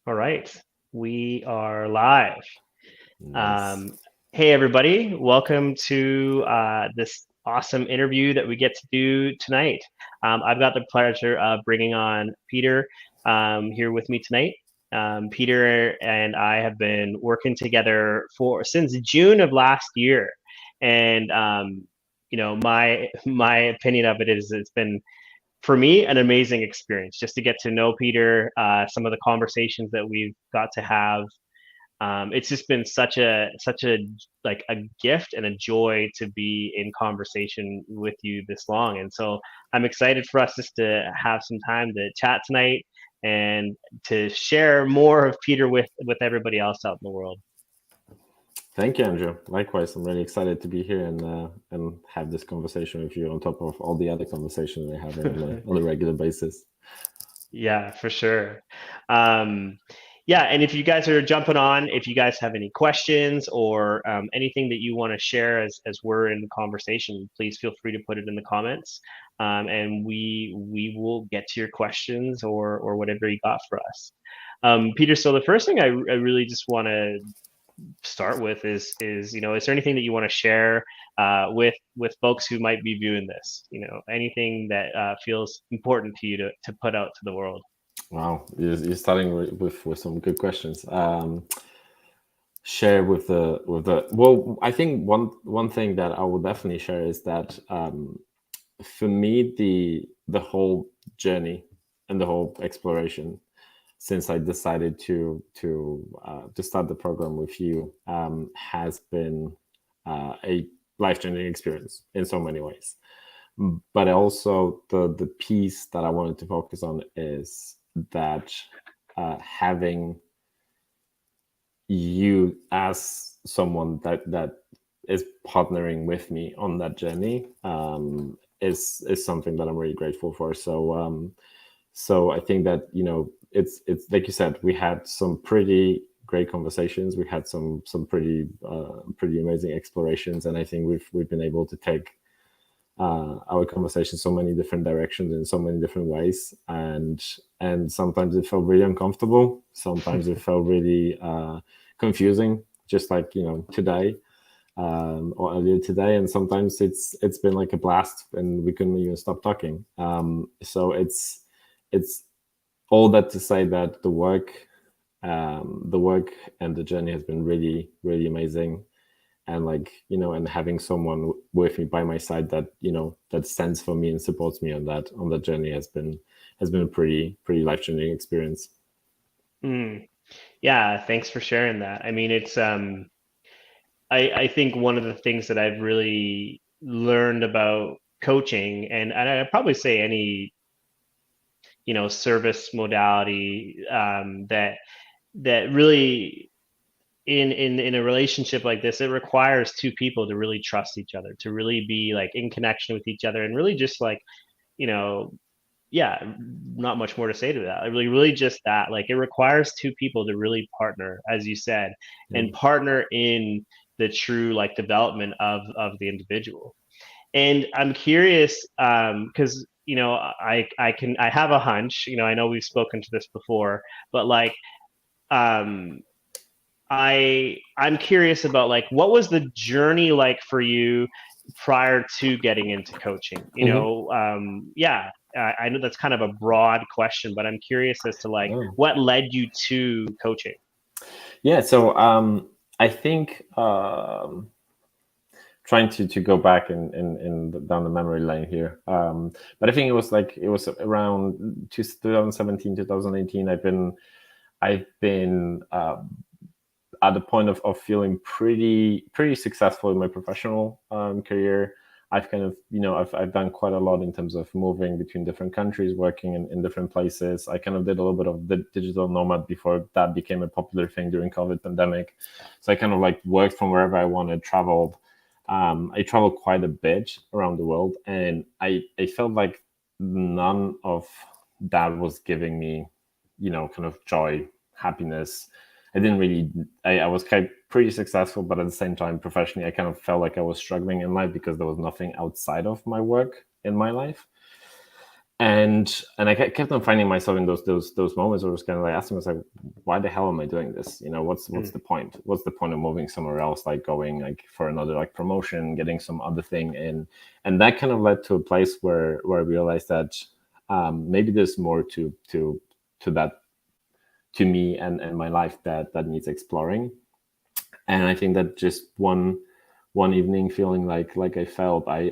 All right, we are live. Nice. Um, hey, everybody, welcome to this awesome interview that we get to do tonight. I've got the pleasure of bringing on Peter here with me tonight. Peter and I have been working together for since June of last year, and my opinion of it is it's been for me an amazing experience just to get to know Peter, some of the conversations that we've got to have. It's just been such a like a gift and a joy to be in conversation with you this long, and so I'm excited for us just to have some time to chat tonight and to share more of Peter with everybody else out in the world. Thank you, Andrew. Likewise, I'm really excited to be here and have this conversation with you on top of all the other conversations we have on a regular basis. Yeah, for sure. Um, yeah, and if you guys are jumping on, if you guys have any questions or anything that you want to share as we're in the conversation, please feel free to put it in the comments, and we will get to your questions or whatever you got for us. Peter, so the first thing I really just want to start with is is there anything that you want to share with folks who might be viewing this? Anything that feels important to you to put out to the world. Wow, you're starting with some good questions. Share with the well, I think one thing that I will definitely share is that for me the whole journey and the whole exploration since I decided to start the program with you has been a life changing experience in so many ways. But also the piece that I wanted to focus on is that having you as someone that is partnering with me on that journey is something that I'm really grateful for. So I think that it's like you said, we had some pretty great conversations. We had some pretty amazing explorations, and I think we've been able to take our conversation so many different directions in so many different ways, and sometimes it felt really uncomfortable. Sometimes it felt really confusing, just like today or earlier today, and sometimes it's been like a blast, and we couldn't even stop talking. So it's all that to say that the work and the journey has been really, really amazing. And and having someone with me by my side that that stands for me and supports me on that journey has been a pretty life-changing experience. Mm. Yeah, thanks for sharing that. I mean, it's I think one of the things that I've really learned about coaching, and I'd probably say any service modality, that really in a relationship like this, it requires two people to really trust each other, to really be like in connection with each other, and really just like you know yeah, not much more to say to that. Really just that, like, it requires two people to really partner, as you said, Yeah. and partner in the true like development of the individual. And I'm curious, because I have a hunch. I know we've spoken to this before, but like, um, I'm curious about like what was the journey like for you prior to getting into coaching? Mhm. Yeah, I know that's kind of a broad question, but I'm curious as to like Oh. what led you to coaching. Yeah, so I think trying to go back in down the memory lane here. But I think it was around 2017, 2018. I've been at the point of feeling pretty successful in my professional career. I've kind of I've done quite a lot in terms of moving between different countries, working in different places. I kind of did a little bit of the digital nomad before that became a popular thing during COVID pandemic. So I kind of like worked from wherever I wanted, traveled. I traveled quite a bit around the world, and I felt like none of that was giving me, kind of joy, happiness. I didn't really. I was kind of pretty successful, but at the same time, professionally, I kind of felt like I was struggling in life because there was nothing outside of my work in my life. and I kept on finding myself in those moments where I was kind of like asking myself, why the hell am I doing this? You know, what's the point? What's the point of moving somewhere else, like going like for another like promotion, getting some other thing in? And that kind of led to a place where I realized that maybe there's more to that, to me and my life, that needs exploring. And I think that just one evening, feeling like I felt, I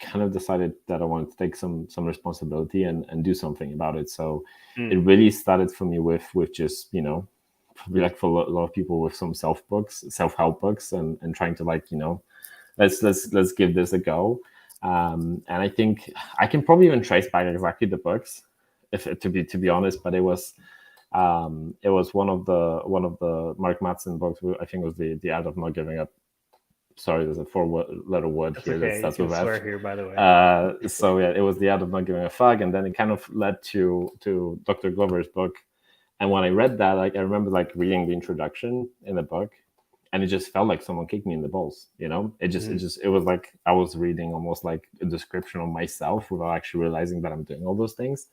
kind of decided that I wanted to take some responsibility and do something about it. So it Mm. really started for me with just, you know, probably like for a lot of people, with some self-help books, and trying to, like, you know, let's give this a go. And I think I can probably even trace back exactly the books, if to be honest, but it was one of the Mark Mattson books. I think it was the Art of Not Giving Up. Sorry, there's a four-letter word That's here that okay. You starts can with swear F. here, by the way. So yeah, it was the Art of Not Giving a Fuck, and then it kind of led to Dr. Glover's book. And when I read that, like, I remember like reading the introduction in the book, and it just felt like someone kicked me in the balls. You know, it was like I was reading almost like a description of myself without actually realizing that I'm doing all those things.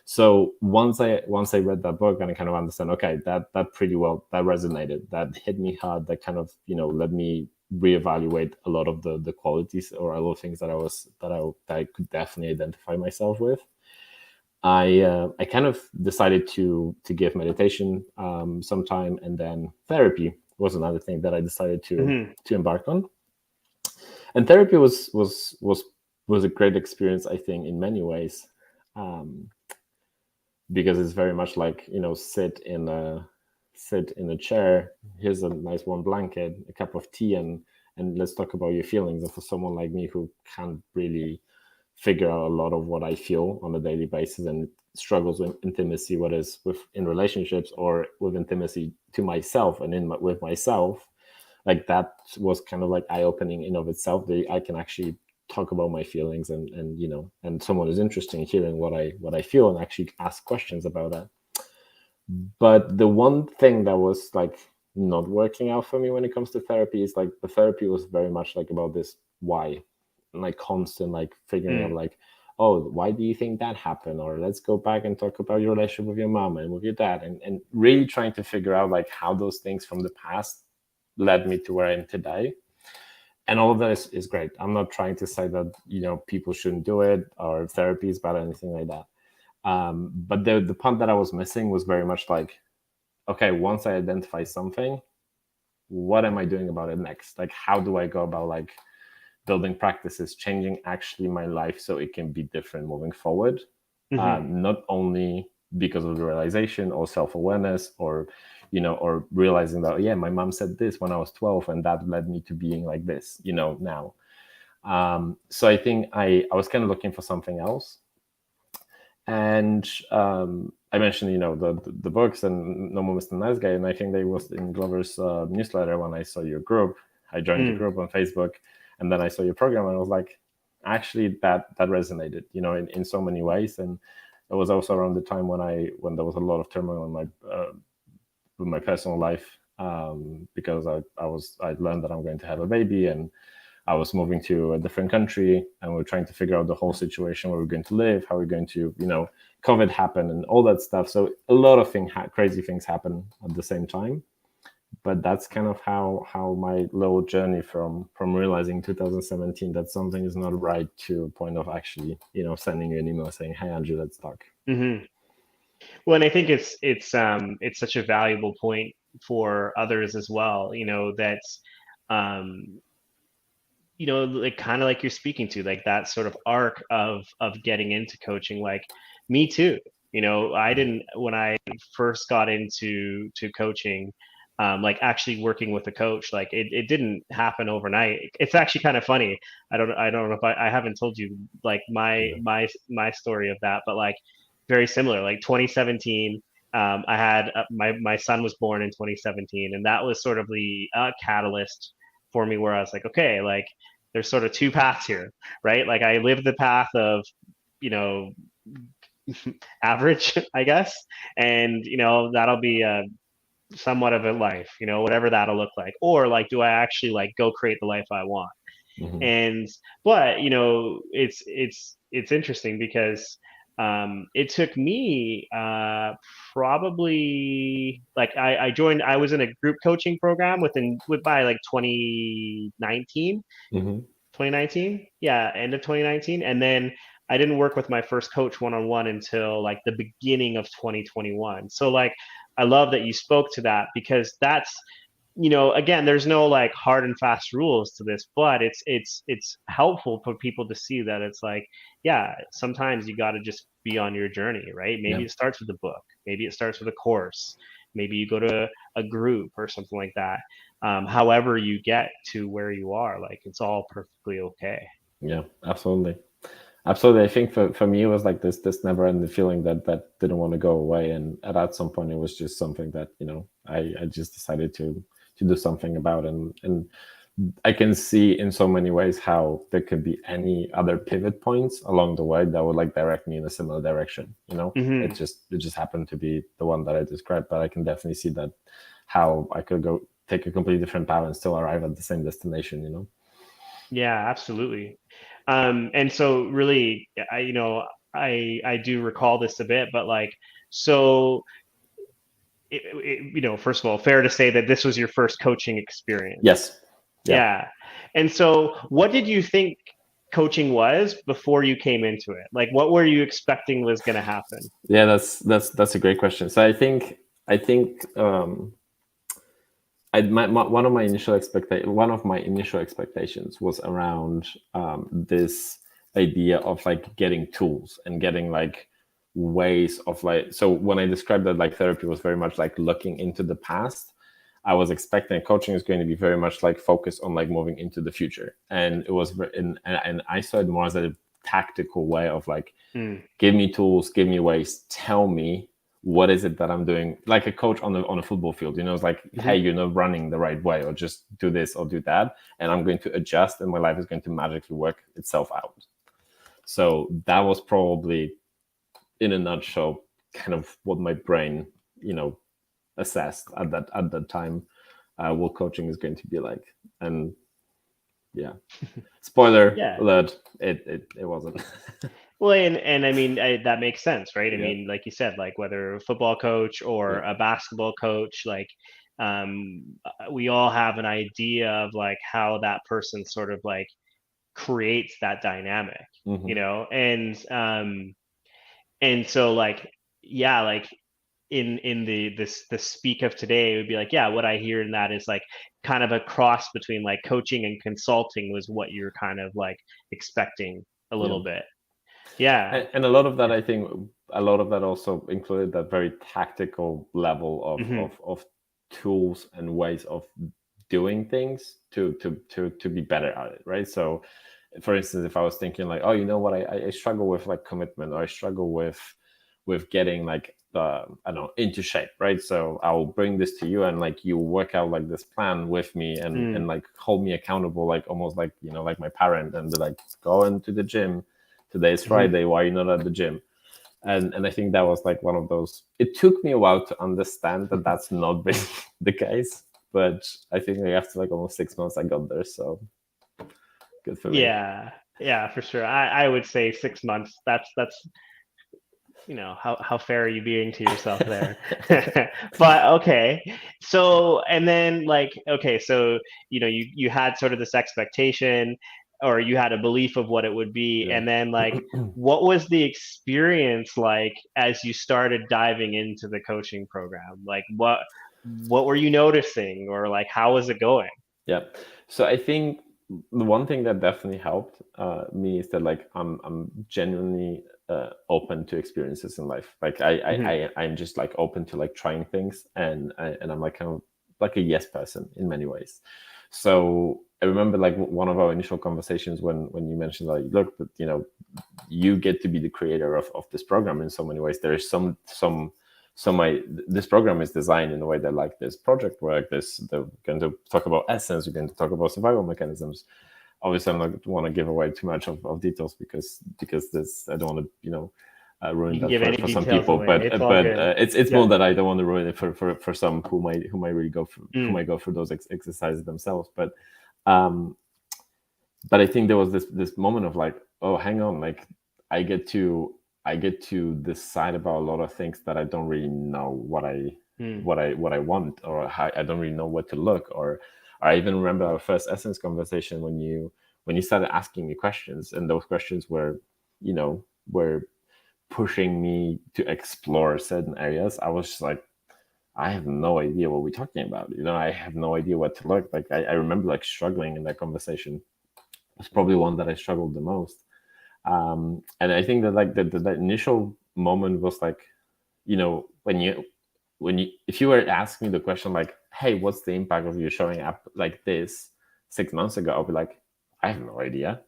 So once I read that book, and I kind of understand, okay, that pretty well, that resonated, that hit me hard, that kind of, you know, let me reevaluate a lot of the qualities, or a lot of things that I could definitely identify myself with. I kind of decided to give meditation some time, and then therapy was another thing that I decided Hmm. to embark on. And therapy was a great experience, I think, in many ways. Um, because it's very much like, you know, sit in a chair, here's a nice warm blanket, a cup of tea, and let's talk about your feelings. And for someone like me who can't really figure out a lot of what I feel on a daily basis, and struggles with intimacy, what is with in relationships, or with intimacy to myself and with myself, like, that was kind of like eye-opening in of itself, that I can actually talk about my feelings, and you know, and someone is interested in hearing what I feel, and actually ask questions about that. But the one thing that was like not working out for me when it comes to therapy is like, the therapy was very much like about this why, and like constant like figuring out Mm. like, oh, why do you think that happened, or let's go back and talk about your relationship with your mom and with your dad, and really trying to figure out like how those things from the past led me to where I am today. And all of that is great. I'm not trying to say that, you know, people shouldn't do it, or therapy is bad or anything like that. But the part that I was missing was very much like, okay, once I identify something, what am I doing about it next? Like, how do I go about like building practices, changing actually my life so it can be different moving forward? Hmm. Not only because of the realization or self-awareness, or, you know, or realizing that, yeah, my mom said this when I was 12, and that led me to being like this, you know, now. So I think I was kind of looking for something else. And I mentioned, you know, the books and No More Mr. Nice Guy, and I think they was in Glover's newsletter. When I saw your group, I joined the Mm. group on Facebook, and then I saw your program, and I was like, actually, that resonated, you know, in so many ways. And it was also around the time when there was a lot of turmoil in my with my personal life, because I learned that I'm going to have a baby, and I was moving to a different country, and we are trying to figure out the whole situation, where we're going to live, how we're going to, you know, COVID happened and all that stuff. So a lot of crazy things happen at the same time. But that's kind of how my little journey from realizing 2017 that something is not right, to a point of actually, you know, sending you an email saying, "Hey, Andrew, let's talk." Hmm. Well, and I think it's such a valuable point for others as well. You know, that's um, you know, like kind of like you're speaking to, like that sort of arc of getting into coaching. Like me too. You know, I didn't when I first got into coaching, like actually working with a coach, like it didn't happen overnight. It's actually kind of funny. I don't know if I haven't told you like Yeah. my story of that, but like very similar. Like 2017, I had my son was born in 2017, and that was sort of the catalyst for me, where I was like, okay, like there's sort of two paths here, right? Like I live the path of, you know, average, I guess, and you know that'll be somewhat of a life, you know, whatever that'll look like, or like, do I actually like go create the life I want? Hmm. And but you know, it's it's interesting because it took me probably like I was in a group coaching program by like 2019. Hmm. 2019, yeah, end of 2019. And then I didn't work with my first coach one-on-one until like the beginning of 2021. So like I love that you spoke to that, because that's, again, there's no like hard and fast rules to this, but it's helpful for people to see that it's like, yeah, sometimes you got to just be on your journey, right? Yeah. Maybe it starts with a book, maybe it starts with a course, maybe you go to a group or something like that. However you get to where you are, like it's all perfectly okay. Yeah, absolutely. Absolutely. I think for me, it was like this never ending feeling that didn't want to go away. And at some point, it was just something that, I just decided to do something about. And I can see in so many ways how there could be any other pivot points along the way that would like direct me in a similar direction. Hmm. It just happened to be the one that I described, but I can definitely see that how I could go take a completely different path and still arrive at the same destination. Yeah, absolutely. And so really, I do recall this a bit, but like, so, first of all, fair to say that this was your first coaching experience. Yes. Yeah. Yeah. And so what did you think coaching was before you came into it? Like, what were you expecting was going to happen? Yeah, that's a great question. So I think one of my initial expectations was around this idea of like getting tools and getting like ways of like. So when I described that like therapy was very much like looking into the past, I was expecting coaching is going to be very much like focused on like moving into the future, and it was and I saw it more as a tactical way of like, Mm, give me tools, give me ways, tell me what is it that I'm doing, like a coach on a football field. It's like, hey, hmm. you're not running the right way, or just do this or do that, and I'm going to adjust, and my life is going to magically work itself out. So that was probably, in a nutshell, kind of what my brain, assessed at that time, what coaching is going to be like. And yeah, spoiler Yeah. alert, it wasn't. Well, and I mean, that makes sense, right? I Yeah, mean, like you said, like whether a football coach or yeah. a basketball coach, like we all have an idea of like how that person sort of like creates that dynamic, Hmm. and so like, yeah, like in the speak of today, it would be like, yeah, what I hear in that is like kind of a cross between like coaching and consulting was what you're kind of like expecting a Yeah. little bit. Yeah. And a lot of that, I think, a lot of that also included that very tactical level of Hmm. tools and ways of doing things to be better at it, right? So, for instance, if I was thinking like, oh, you know what, I struggle with like commitment, or I struggle with getting like I don't know, into shape, right? So I'll bring this to you, and like you work out like this plan with me, and Mm. like hold me accountable, like almost like like my parent, and be like, go into the gym. Today is Hmm. Friday. Why are you not at the gym? And I think that was like one of those. It took me a while to understand that that's not really the case, but I think like after like almost 6 months, I got there. So good for me. Yeah, yeah, for sure. I would say 6 months. That's how fair are you being to yourself there? But okay. So and then like okay, so you had sort of this expectation, or you had a belief of what it would be, Yeah. and then like what was the experience like as you started diving into the coaching program? Like what were you noticing, or like how was it going? Yeah. So I think the one thing that definitely helped me is that like I'm genuinely open to experiences in life. Like Hmm. I'm just like open to like trying things, and I'm like kind of like a yes person in many ways. So I remember like one of our initial conversations when you mentioned like, look, but you get to be the creator of this program in so many ways. There is this program is designed in a way that like this project work, they're going to talk about essence, we're going to talk about survival mechanisms. Obviously, I'm not want to give away too much of details because this I don't want to ruin You can that give any for some details people. away. But It's all good. it's more Yeah. that I don't want to ruin it for some who might really go through who Mm. might go through those exercises themselves. Um, but I think there was this moment of like, oh, hang on, like I get to decide about a lot of things that I don't really know Mm, what I want, or how I don't really know where to look. Or I even remember our first Essence conversation when you started asking me questions, and those questions were, were pushing me to explore certain areas. I was just like, I have no idea what we're talking about. I have no idea what to look like. I remember like struggling in that conversation. It was probably one that I struggled the most. And I think that like the initial moment was like, when you if you were asking me the question like, hey, what's the impact of you showing up like this 6 months ago, I'll be like, I have no idea.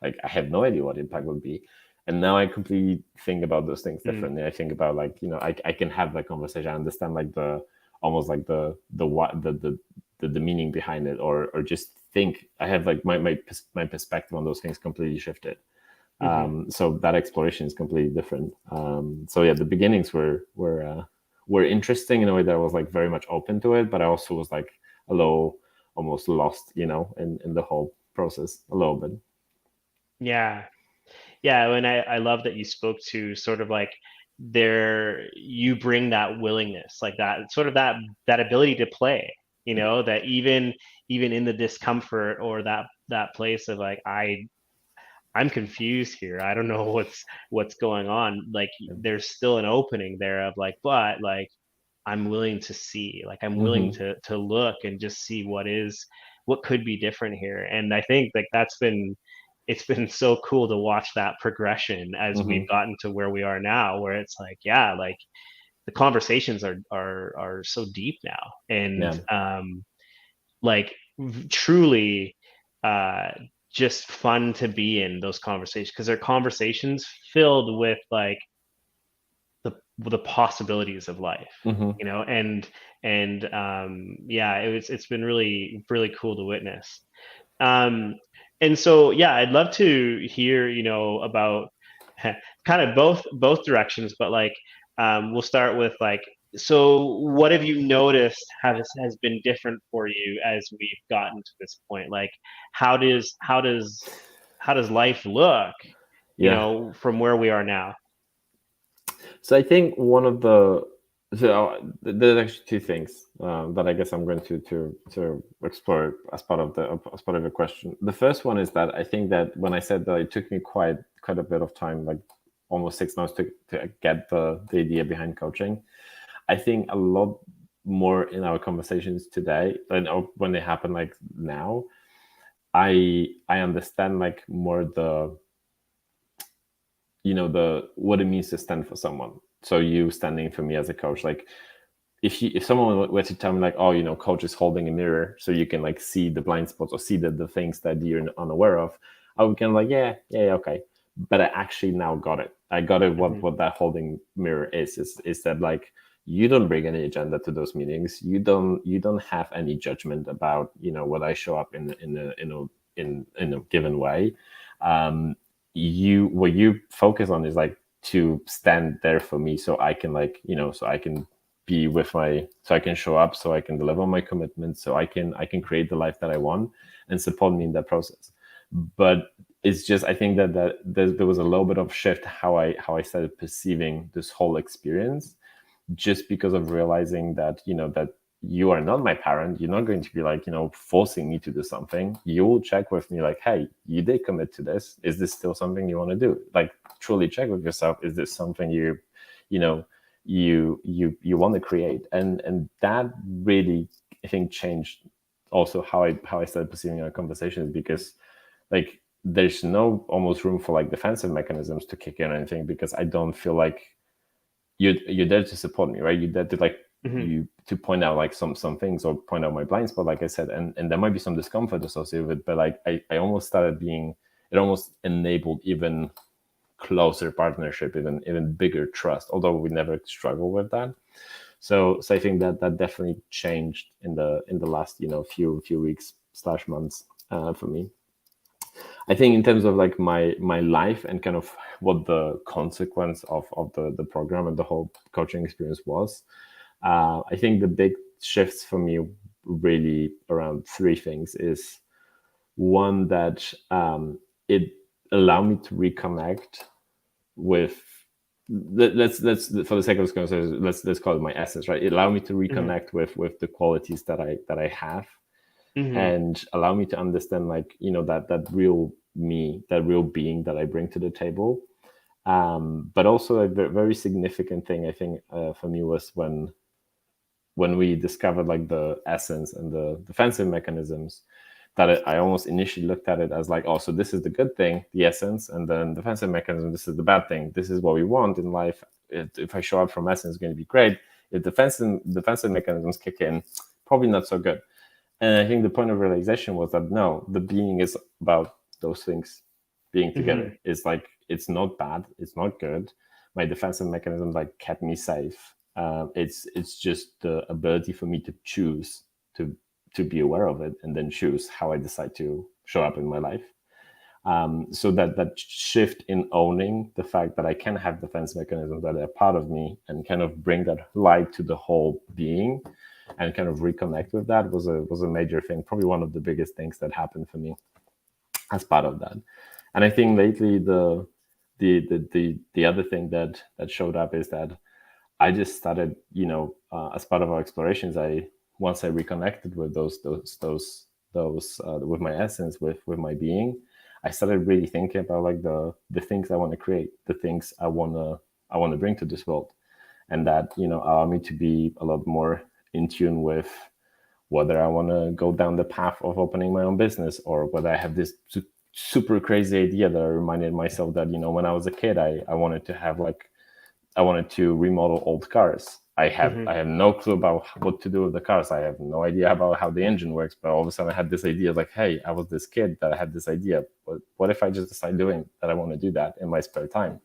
Like, I have no idea what impact would be. And now I completely think about those things mm, differently. I think about like, I can have that conversation. I understand like the almost like the what the meaning behind it, or just think. I have like my perspective on those things completely shifted. mm-hmm. So that exploration is completely different. So yeah, the beginnings were interesting in a way that I was like very much open to it, but I also was like a little almost lost, in the whole process a little bit. Yeah. Yeah, and I love that you spoke to sort of like you bring that willingness, like that sort of that ability to play, that even in the discomfort, or that place of like, I'm confused here. I don't know what's going on. Like, there's still an opening there of like, but like, I'm willing to see, like, I'm willing Mm-hmm. to look and just see what could be different here. And I think like it's been so cool to watch that progression as we've Mm-hmm. gotten to where we are now, where it's like, yeah, like the conversations are so deep now, and Yeah. like truly uh just fun to be in those conversations, because they're conversations filled with like the possibilities of life, Mm-hmm. and yeah, it's been really really cool to witness. um and so yeah, I'd love to hear about kind of both directions, but like we'll start with like, so what have you noticed has been different for you as we've gotten to this point? Like, how does life look, Yeah. from where we are now? So I think one of the so there's actually two things that I guess I'm going to explore as part of your question. The first one is that I think that when I said that it took me quite a bit of time, like almost 6 months to get the idea behind coaching. I think a lot more in our conversations today, and when they happen like now, I understand like more the what it means to stand for someone. So you standing for me as a coach, like if someone were to tell me like, oh, coach is holding a mirror so you can like see the blind spots or see the things that you're unaware of, I would kind of like, yeah, okay. But I actually now got it. I got it. Hmm. What that holding mirror is that like, you don't bring any agenda to those meetings. You don't have any judgment about what I show up in a given way. um what you focus on is like to stand there for me, so I can like so I can be with so I can show up, so I can deliver my commitments, so I can create the life that I want, and support me in that process. But it's just, I think that there was a little bit of shift how I started perceiving this whole experience, just because of realizing that that you are not my parent. You're not going to be like forcing me to do something. You will check with me like, hey, you did commit to this. Is this still something you want to do? Like, truly check with yourself. Is this something you know you want to create? And that really, I think, changed also how I started perceiving our conversations, because like there's no almost room for like defensive mechanisms to kick in or anything, because I don't feel like you're there to support me, right? You're there to like Hmm. you to point out like some things, or point out my blind spot, like I said, and there might be some discomfort associated with it, but like I almost started being, it almost enabled even closer partnership, even bigger trust, although we never struggle with that. So I think that definitely changed in the last few weeks slash months for me. I think in terms of like my life and kind of what the consequence of the program and the whole coaching experience was, I think the big shifts for me really around three things. Is one, that it allowed me to reconnect with let's for the sake of this conversation, let's call it my essence, right? It allowed me to reconnect with the qualities that I have, and allow me to understand, like, that real me, that real being that I bring to the table. But also a very significant thing, I think, for me, was when we discovered, like, the essence and the defensive mechanisms, that I almost initially looked at it as like, oh, so this is the good thing, the essence, and then defensive mechanism, this is the bad thing. This is what we want in life. If I show up from essence, it's going to be great. If defensive mechanisms kick in, probably not so good. And I think the point of realization was that no, the being is about those things being together. It's like, it's not bad, it's not good. My defensive mechanism, like, kept me safe. It's just the ability for me to choose to be aware of it, and then choose how I decide to show up in my life. So that shift in owning the fact that I can have defense mechanisms that are part of me, and kind of bring that light to the whole being, and kind of reconnect with that, was a major thing. Probably one of the biggest things that happened for me as part of that. And I think lately the other thing that showed up is that I just started, as part of our explorations, once I reconnected with those with my essence, with my being, I started really thinking about, like, the things I want to create, the things I want to bring to this world, and that, allow me to be a lot more in tune with whether I want to go down the path of opening my own business, or whether I have this super crazy idea that I reminded myself that, when I was a kid, I wanted to have, like, I wanted to remodel old cars. I have no clue about what to do with the cars. I have no idea about how the engine works, but all of a sudden I had this idea, like, hey, I was this kid that I had this idea, but what if I just decide doing that? I want to do that in my spare time,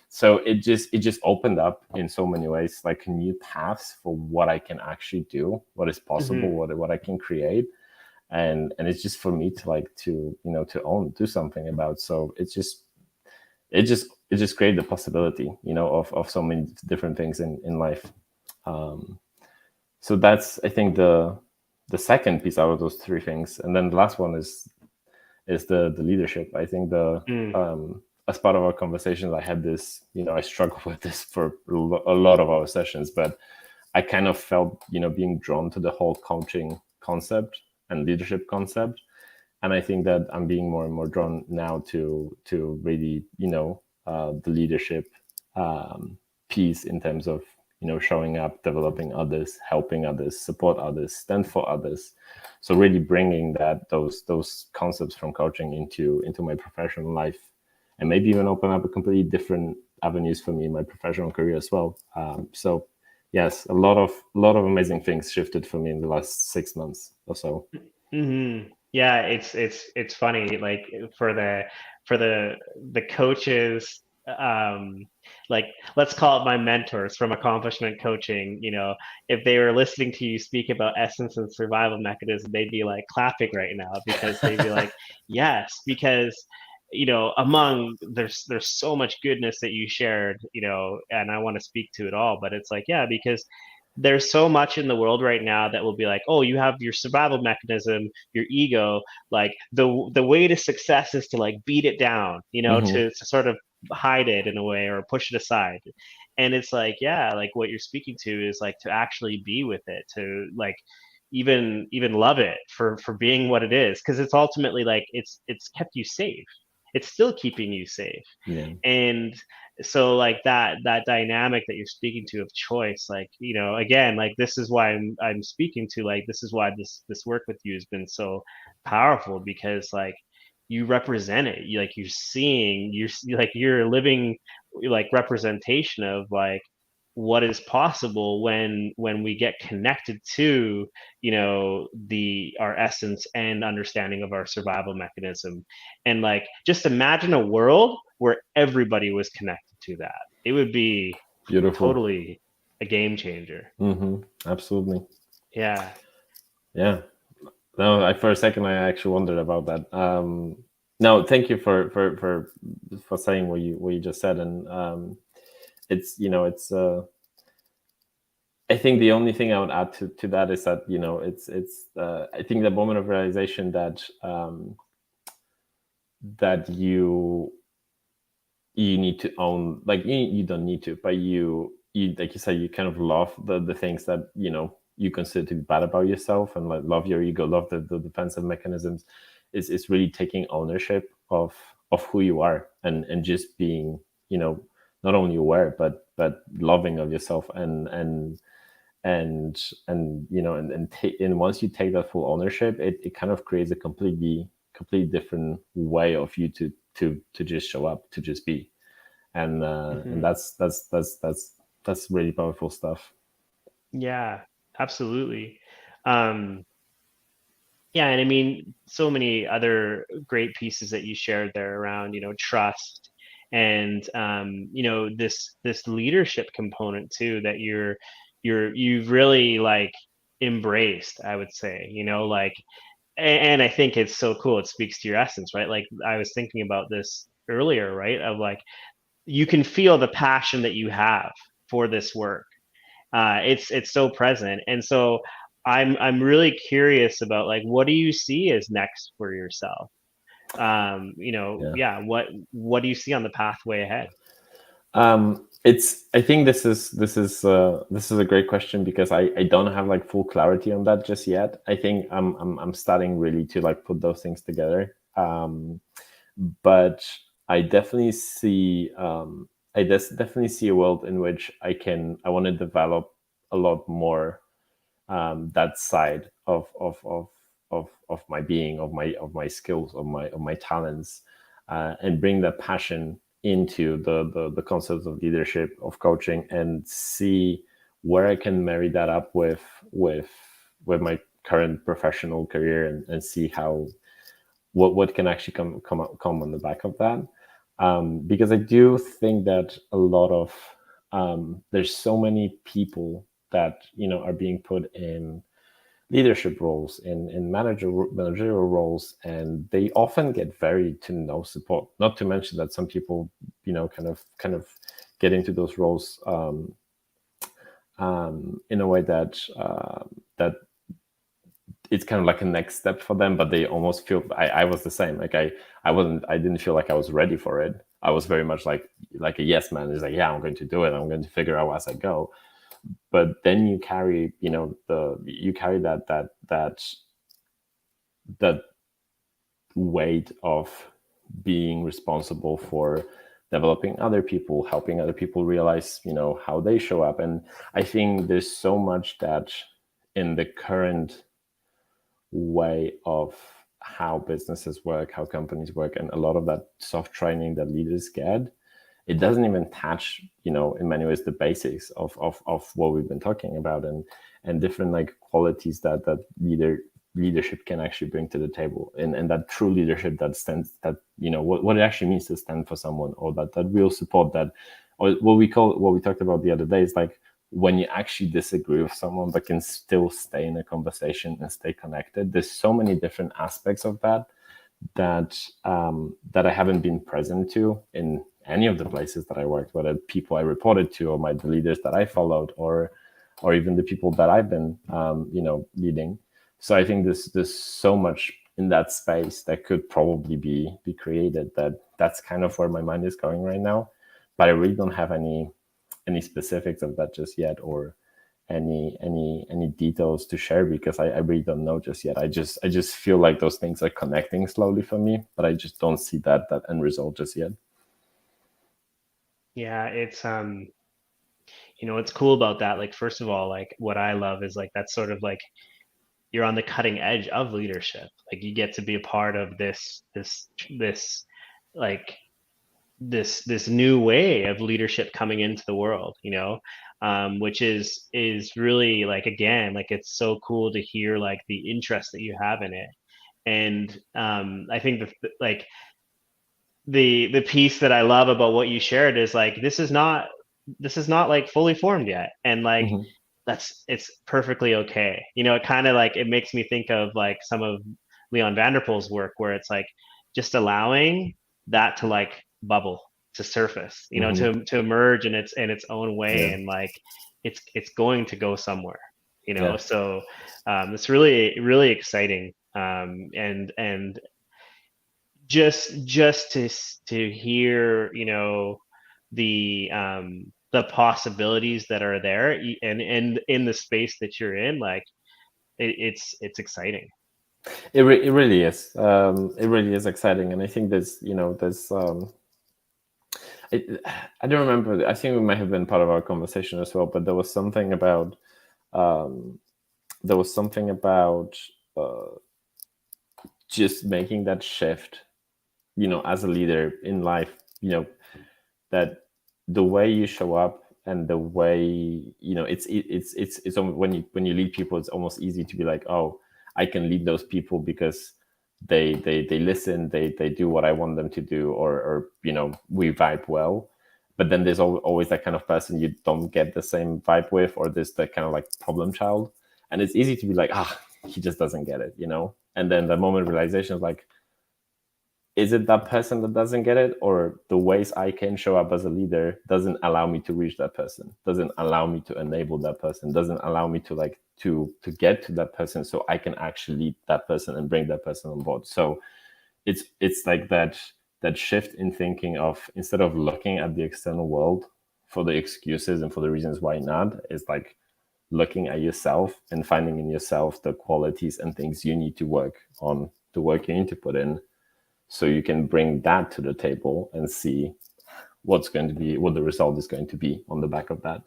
So it just opened up in so many ways, like, new paths for what I can actually do, what is possible, what I can create. And it's just for me to, like, to do something about. So it just created the possibility, of so many different things in life. So that's, I think, the second piece out of those three things. And then the last one is the leadership. I think as part of our conversations, I had this, I struggled with this for a lot of our sessions, but I kind of felt, being drawn to the whole coaching concept and leadership concept. And I think that I'm being more and more drawn now to really, the leadership piece, in terms of, showing up, developing others, helping others, support others, stand for others. So really bringing those concepts from coaching into my professional life, and maybe even open up a completely different avenues for me in my professional career as well. So yes, a lot of amazing things shifted for me in the last 6 months or so. Yeah, it's funny, like, for the coaches, like, let's call it my mentors from accomplishment coaching, if they were listening to you speak about essence and survival mechanism, they'd be, like, clapping right now, because they'd be like, yes, because there's so much goodness that you shared, and I want to speak to it all, but it's like, yeah, because there's so much in the world right now that will be like, oh, you have your survival mechanism, your ego, like, the way to success is to, like, beat it down, to sort of hide it in a way, or push it aside. And it's like, yeah, like, what you're speaking to is, like, to actually be with it, to, like, even love it for being what it is, because it's ultimately, like, it's kept you safe, it's still keeping you safe. Yeah. And so, like, that dynamic that you're speaking to of choice, like, again, like, this is why I'm speaking to, like, this is why this work with you has been so powerful, because, like, you represent it, you're a living, like, representation of, like, what is possible when we get connected to, our essence and understanding of our survival mechanism. And, like, just imagine a world where everybody was connected to that. It would be Beautiful. totally a game changer. Absolutely. Yeah. No, for a second I actually wondered about that. No, thank you for saying what you just said. And it's I think the only thing I would add to that is that, it's I think the moment of realization that that you you need to own, like you don't need to, but you like you said, you kind of love the things that you consider to be bad about yourself, and like love your ego, love the defensive mechanisms. Is really taking ownership of who you are, and just being, not only aware but loving of yourself, and once you take that full ownership, it kind of creates a completely different way of you to just show up, to just be. And Hmm. that's really powerful stuff. Yeah, absolutely. Um, yeah, and I mean, so many other great pieces that you shared there around, trust and this leadership component too that you've really like embraced, I would say, like, and I think it's so cool. It speaks to your essence, right? Like I was thinking about this earlier, right? Of like you can feel the passion that you have for this work. It's so present, and so I'm really curious about like what do you see as next for yourself? Yeah. Yeah, what do you see on the pathway ahead? It's. I think this is a great question, because I don't have like full clarity on that just yet. I think I'm starting really to like put those things together. But I definitely see definitely see a world in which I want to develop a lot more, that side of my being, of my skills, of my talents, and bring that passion into the concepts of leadership, of coaching, and see where I can marry that up with with my current professional career, and see how what can actually come on the back of that. Because I do think that a lot of there's so many people that are being put in leadership roles, in managerial roles, and they often get very to no support. Not to mention that some people kind of get into those roles, in a way that it's kind of like a next step for them, but they almost feel, I was the same. Like I didn't feel like I was ready for it. I was very much like a yes man. It's like, yeah, I'm going to do it, I'm going to figure out as I go. But then you carry, you carry that weight of being responsible for developing other people, helping other people realize, how they show up. And I think there's so much that in the current way of how businesses work, how companies work, and a lot of that soft training that leaders get, it doesn't even touch, in many ways, the basics of what we've been talking about, and different like qualities that leadership can actually bring to the table, and that true leadership that stands, that what it actually means to stand for someone, or that real support, that, or what we talked about the other day, is like when you actually disagree with someone but can still stay in a conversation and stay connected. There's so many different aspects of that I haven't been present to in any of the places that I worked, whether people I reported to, or the leaders that I followed, or even the people that I've been leading. So I think there's so much in that space that could probably be created. That's kind of where my mind is going right now, but I really don't have any specifics of that just yet, or any details to share, because I really don't know just yet. I just feel like those things are connecting slowly for me, but I just don't see that end result just yet. Yeah, what's cool about that, like first of all, like what I love is like that's sort of like you're on the cutting edge of leadership. Like you get to be a part of this like this new way of leadership coming into the world, which is really like, again, like it's so cool to hear like the interest that you have in it. And I think like the piece that I love about what you shared is like this is not like fully formed yet, and like Mm-hmm. it's perfectly okay. It kind of like it makes me think of like some of Leon Vanderpool's work, where it's like just allowing that to like bubble, to surface, Mm-hmm. to emerge in its own way, Yeah. and like it's going to go somewhere. Yeah. So it's really really exciting, and just to hear, the possibilities that are there, and in the space that you're in, like it's exciting. It really is. It really is exciting, and I think there's. I don't remember. I think it might have been part of our conversation as well. But there was something about um, there was something about just making that shift, as a leader in life, that the way you show up and the way, it's when you lead people, it's almost easy to be like, oh, I can lead those people because they listen, they do what I want them to do, or we vibe well. But then there's always that kind of person you don't get the same vibe with, or there's that kind of like problem child, and it's easy to be like, he just doesn't get it, and then the moment realization is like, is it that person that doesn't get it, or the ways I can show up as a leader doesn't allow me to reach that person, doesn't allow me to enable that person, doesn't allow me to like to get to that person so I can actually lead that person and bring that person on board. So it's like that shift in thinking of, instead of looking at the external world for the excuses and for the reasons why not, is like looking at yourself and finding in yourself the qualities and things you need to work on, the work you need to put in, so you can bring that to the table and see what the result is going to be on the back of that.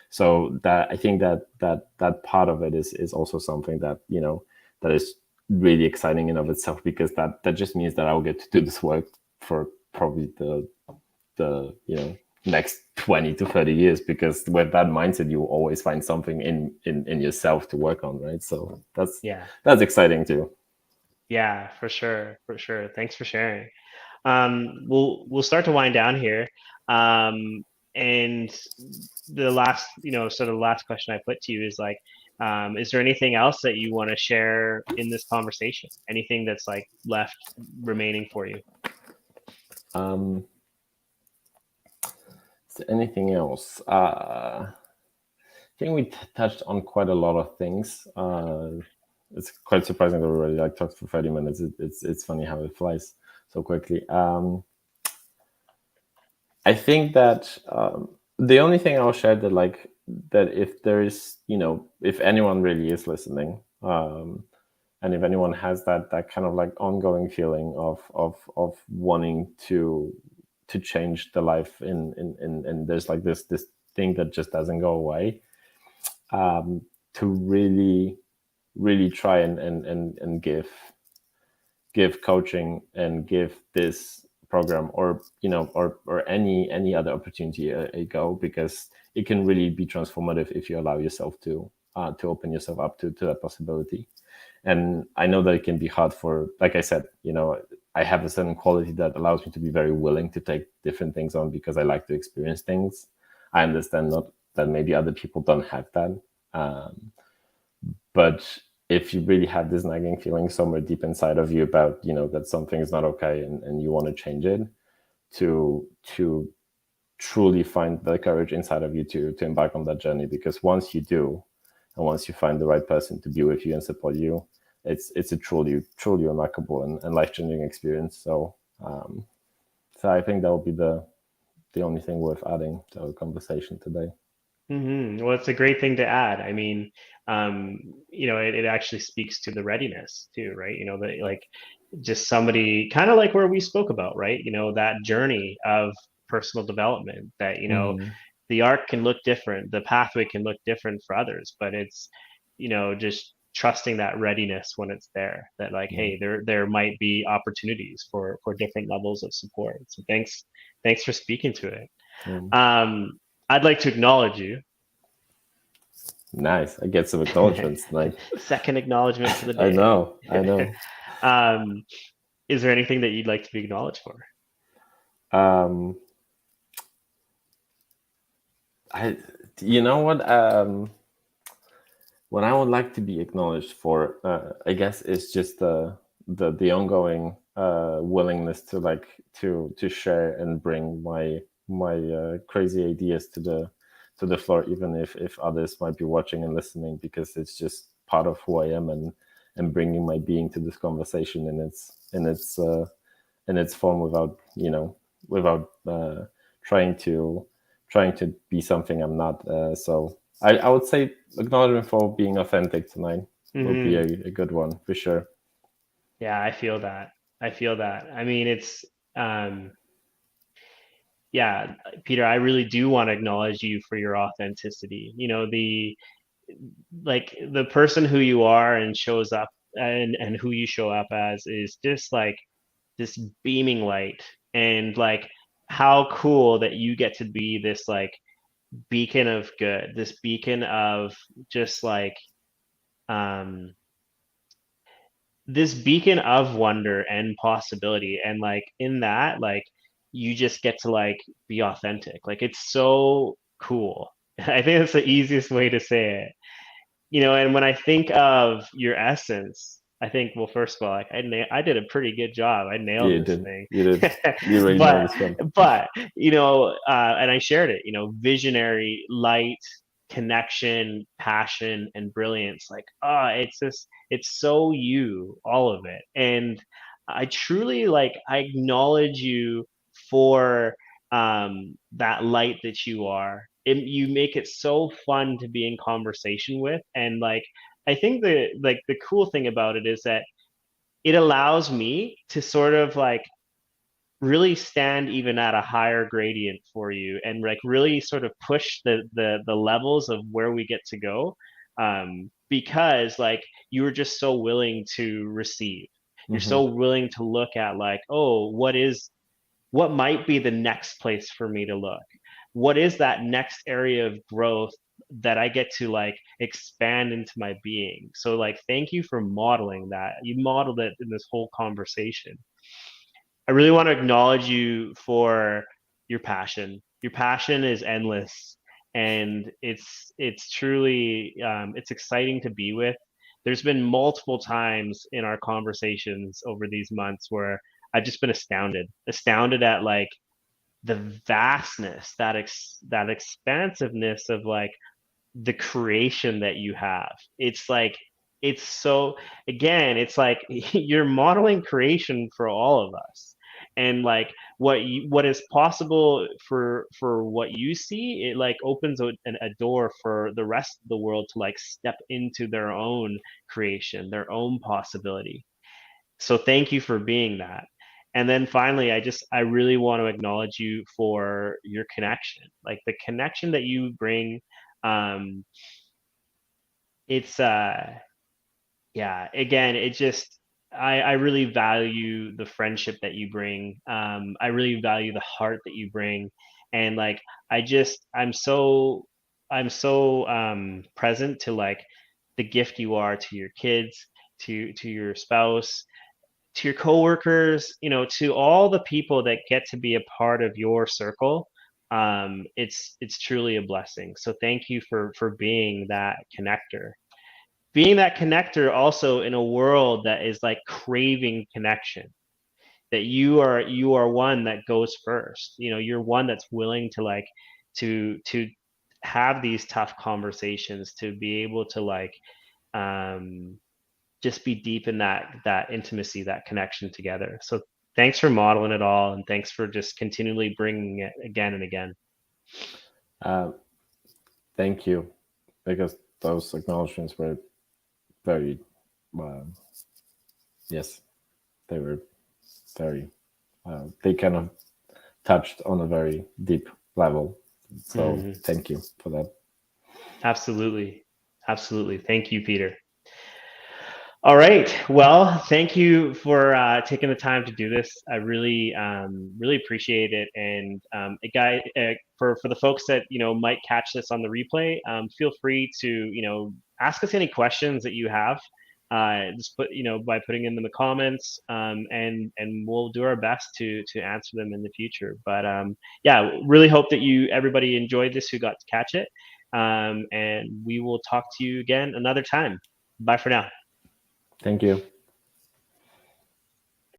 So that, I think that part of it is also something that that is really exciting in of itself, because that just means that I'll get to do this work for probably the next 20 to 30 years, because with that mindset you will always find something in yourself to work on, right? So that's Yeah. exciting too. Yeah, for sure, for sure. Thanks for sharing. We'll start to wind down here. And the last, sort of last question I put to you is like, is there anything else that you want to share in this conversation? Anything that's like left remaining for you? Is there anything else? I think we touched on quite a lot of things. It's quite surprising that we already like talked for 30 minutes. It's funny how it flies so quickly. I think that the only thing I'll share, that if there is, if anyone really is listening, and if anyone has that kind of like ongoing feeling of wanting to change the life and there's like this thing that just doesn't go away, to really try and give coaching and give this program, or or any other opportunity a go, because it can really be transformative if you allow yourself to open yourself up to that possibility. And I know that it can be hard for, like I said, I have a certain quality that allows me to be very willing to take different things on, because I like to experience things. I understand not that maybe other people don't have that. But if you really have this nagging feeling somewhere deep inside of you about, that something is not okay, and you want to change it, to truly find the courage inside of you to embark on that journey. Because once you do, and once you find the right person to be with you and support you, it's a truly remarkable and life-changing experience. So so I think that will be the only thing worth adding to our conversation today. Well, it's a great thing to add. I mean, it actually speaks to the readiness too, right? That like just somebody kind of like where we spoke about, right? That journey of personal development, that, Mm-hmm. the arc can look different, the pathway can look different for others, but it's, just trusting that readiness when it's there, that like, Yeah. hey, there might be opportunities for different levels of support. So thanks for speaking to it. Yeah. I'd like to acknowledge you. Nice. I get some acknowledgements tonight. Second acknowledgement for the I day. know. I know. um, is there anything that you'd like to be acknowledged for? I, you know what? What I would like to be acknowledged for, I guess, is just the ongoing willingness to to share and bring my crazy ideas to the floor, even if others might be watching and listening, because it's just part of who I am, and bringing my being to this conversation, and it's in its form without, without trying to be something I'm not. So I would say acknowledgement for being authentic tonight would be a good one for sure. Yeah, I feel that. I feel that. I mean, it's um, yeah, Peter, I really do want to acknowledge you for your authenticity. The person who you are and shows up, and who you show up as is just like this beaming light, and like how cool that you get to be this like beacon of good, this beacon of just like um this beacon of wonder and possibility, and like in that, like you just get to like be authentic. Like it's so cool. I think that's the easiest way to say it. And when I think of your essence, I think, well, first of all, like I did a pretty good job. I Yeah, nailed this thing. you did, you really know but this one. but and I shared it. Visionary, light, connection, passion, and brilliance. Like, it's just, it's so you, all of it. And I truly like, I acknowledge you for that light that you are. You make it so fun to be in conversation with. And like, I think the cool thing about it is that it allows me to sort of like really stand even at a higher gradient for you, and like really sort of push the levels of where we get to go, because like you were just so willing to receive. You're Mm-hmm. so willing to look at like, oh, what might be the next place for me to look? What is that next area of growth that I get to like expand into my being? So like, thank you for modeling that. You modeled it in this whole conversation. I really want to acknowledge you for your passion. Your passion is endless, and it's truly it's exciting to be with. There's been multiple times in our conversations over these months where I've just been astounded at like the vastness, that expansiveness of like the creation that you have. It's like, it's so, again, it's like you're modeling creation for all of us. And like what is possible for what you see, it like opens a door for the rest of the world to like step into their own creation, their own possibility. So thank you for being that. And then finally, I really want to acknowledge you for your connection, like the connection that you bring. um it's Yeah, again, it just, I really value the friendship that you bring. I really value the heart that you bring. And like, I'm so present to like the gift you are to your kids, to your spouse, to your coworkers, to all the people that get to be a part of your circle. It's truly a blessing. So thank you for being that connector. Being that connector also in a world that is like craving connection. That you are one that goes first. You're one that's willing to like to have these tough conversations, to be able to like um just be deep in that intimacy, that connection together. So thanks for modeling it all, and thanks for just continually bringing it again and again. Uh, Thank you, because those acknowledgments were very, uh, yes, they were very, they kind of touched on a very deep level. So thank you for that. Absolutely. Absolutely. Thank you, Peter. All right. Well, thank you for taking the time to do this. I really, really appreciate it. And for the folks that might catch this on the replay, feel free to ask us any questions that you have. Just put by putting them in the comments, and we'll do our best to answer them in the future. But yeah, really hope that everybody enjoyed this who got to catch it. And we will talk to you again another time. Bye for now. Thank you.